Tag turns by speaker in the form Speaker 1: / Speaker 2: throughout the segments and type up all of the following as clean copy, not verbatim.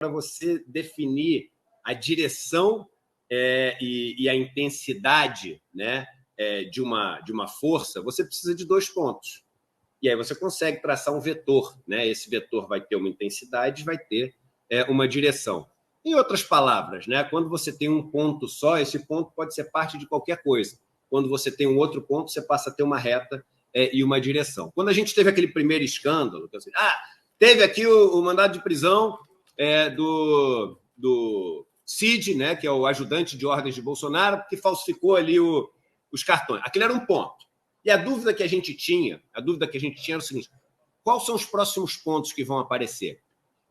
Speaker 1: para você definir a direção e a intensidade, né, de uma força, você precisa de 2 pontos. E aí você consegue traçar um vetor, né? Esse vetor vai ter uma intensidade, vai ter uma direção. Em outras palavras, né, quando você tem um ponto só, esse ponto pode ser parte de qualquer coisa. Quando você tem um outro ponto, você passa a ter uma reta e uma direção. Quando a gente teve aquele primeiro escândalo, assim, teve aqui o mandado de prisão do Cid, né, que é o ajudante de ordens de Bolsonaro, que falsificou ali os cartões. Aquilo era um ponto. E a dúvida que a gente tinha era o seguinte: quais são os próximos pontos que vão aparecer?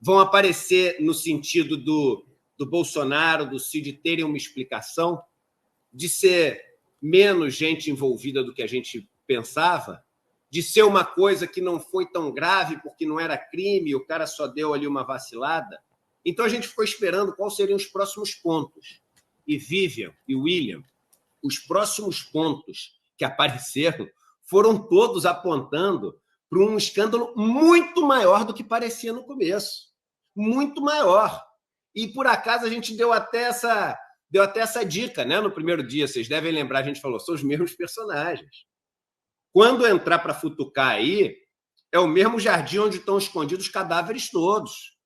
Speaker 1: Vão aparecer no sentido do Bolsonaro, do Cid terem uma explicação, de ser menos gente envolvida do que a gente pensava, de ser uma coisa que não foi tão grave porque não era crime, o cara só deu ali uma vacilada. Então a gente ficou esperando quais seriam os próximos pontos. E Vivian e William, os próximos pontos que apareceram foram todos apontando para um escândalo muito maior do que parecia no começo. Muito maior. E, por acaso, a gente deu até essa dica, né? No primeiro dia, vocês devem lembrar, a gente falou, são os mesmos personagens. Quando entrar para futucar aí, é o mesmo jardim onde estão escondidos os cadáveres todos.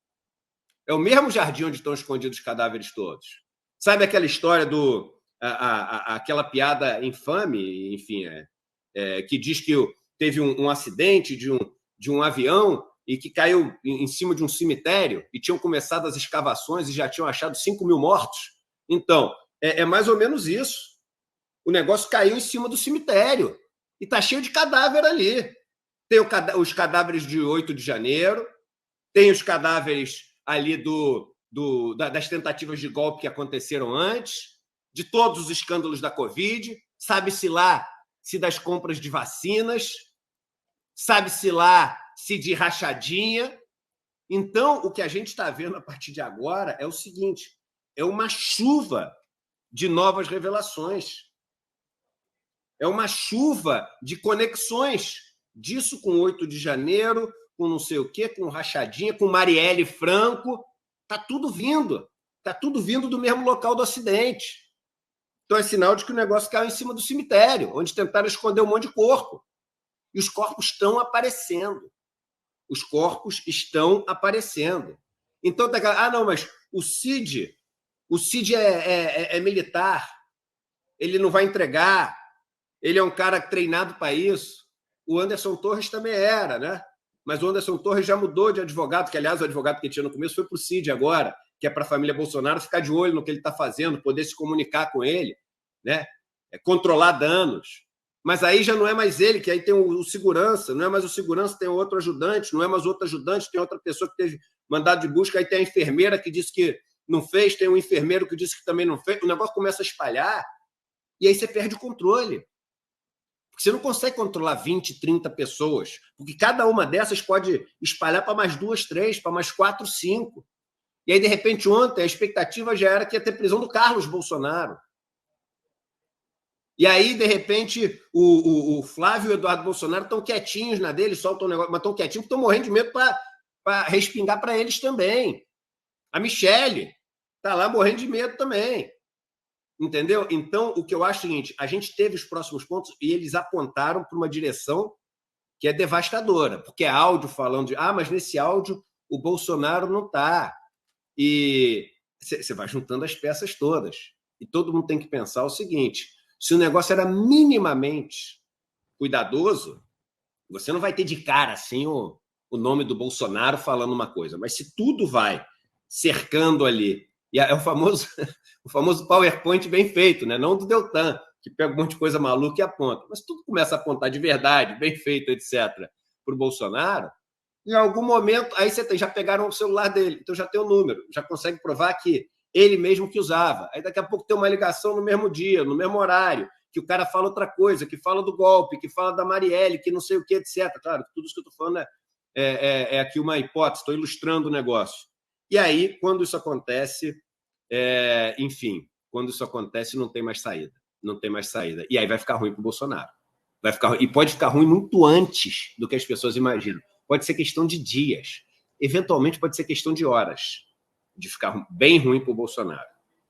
Speaker 1: É o mesmo jardim onde estão escondidos os cadáveres todos. Sabe aquela história aquela piada infame, enfim, que diz que teve um acidente de um avião e que caiu em cima de um cemitério e tinham começado as escavações e já tinham achado 5.000 mortos? Então, é mais ou menos isso. O negócio caiu em cima do cemitério e está cheio de cadáver ali. Tem os cadáveres de 8 de janeiro, tem os cadáveres ali das tentativas de golpe que aconteceram antes, de todos os escândalos da Covid, sabe-se lá se das compras de vacinas, sabe-se lá se de rachadinha. Então, o que a gente está vendo a partir de agora é o seguinte: é uma chuva de novas revelações. É uma chuva de conexões disso com 8 de janeiro, com não sei o quê, com rachadinha, com Marielle Franco. Está tudo vindo. Está tudo vindo do mesmo local do acidente. Então é sinal de que o negócio caiu em cima do cemitério, onde tentaram esconder um monte de corpo. E os corpos estão aparecendo. Os corpos estão aparecendo. Então, não, mas o Cid é militar, ele não vai entregar, ele é um cara treinado para isso. O Anderson Torres também era, né? Mas o Anderson Torres já mudou de advogado, que, aliás, o advogado que tinha no começo foi para o Cid agora, que é para a família Bolsonaro ficar de olho no que ele está fazendo, poder se comunicar com ele, né? Controlar danos. Mas aí já não é mais ele, que aí tem o segurança, não é mais o segurança, tem outro ajudante, não é mais outro ajudante, tem outra pessoa que teve mandado de busca, aí tem a enfermeira que disse que não fez, tem um enfermeiro que disse que também não fez, o negócio começa a espalhar e aí você perde o controle. Porque você não consegue controlar 20, 30 pessoas, porque cada uma dessas pode espalhar para mais 2, 3, para mais 4, 5. E aí, de repente, ontem, a expectativa já era que ia ter prisão do Carlos Bolsonaro. E aí, de repente, o Flávio e o Eduardo Bolsonaro estão quietinhos na dele, soltam um negócio, mas estão quietinhos porque estão morrendo de medo para respingar para eles também. A Michelle está lá morrendo de medo também. Entendeu? Então, o que eu acho é o seguinte: a gente teve os próximos pontos e eles apontaram para uma direção que é devastadora, porque é áudio falando de mas nesse áudio o Bolsonaro não está. E você vai juntando as peças todas. E todo mundo tem que pensar o seguinte: se o negócio era minimamente cuidadoso, você não vai ter de cara assim o nome do Bolsonaro falando uma coisa, mas se tudo vai cercando ali, e é o famoso PowerPoint bem feito, né? Não do Deltan, que pega um monte de coisa maluca e aponta, mas tudo começa a apontar de verdade, bem feito, etc., para o Bolsonaro. Em algum momento, aí já pegaram o celular dele, então já tem o número, já consegue provar que ele mesmo que usava. Aí daqui a pouco tem uma ligação no mesmo dia, no mesmo horário, que o cara fala outra coisa, que fala do golpe, que fala da Marielle, que não sei o que, etc. Claro, tudo isso que eu estou falando é aqui uma hipótese, estou ilustrando o negócio. E aí, quando isso acontece, quando isso acontece, não tem mais saída. Não tem mais saída. E aí vai ficar ruim para o Bolsonaro. E pode ficar ruim muito antes do que as pessoas imaginam. Pode ser questão de dias. Eventualmente, pode ser questão de horas. de ficar bem ruim para o Bolsonaro.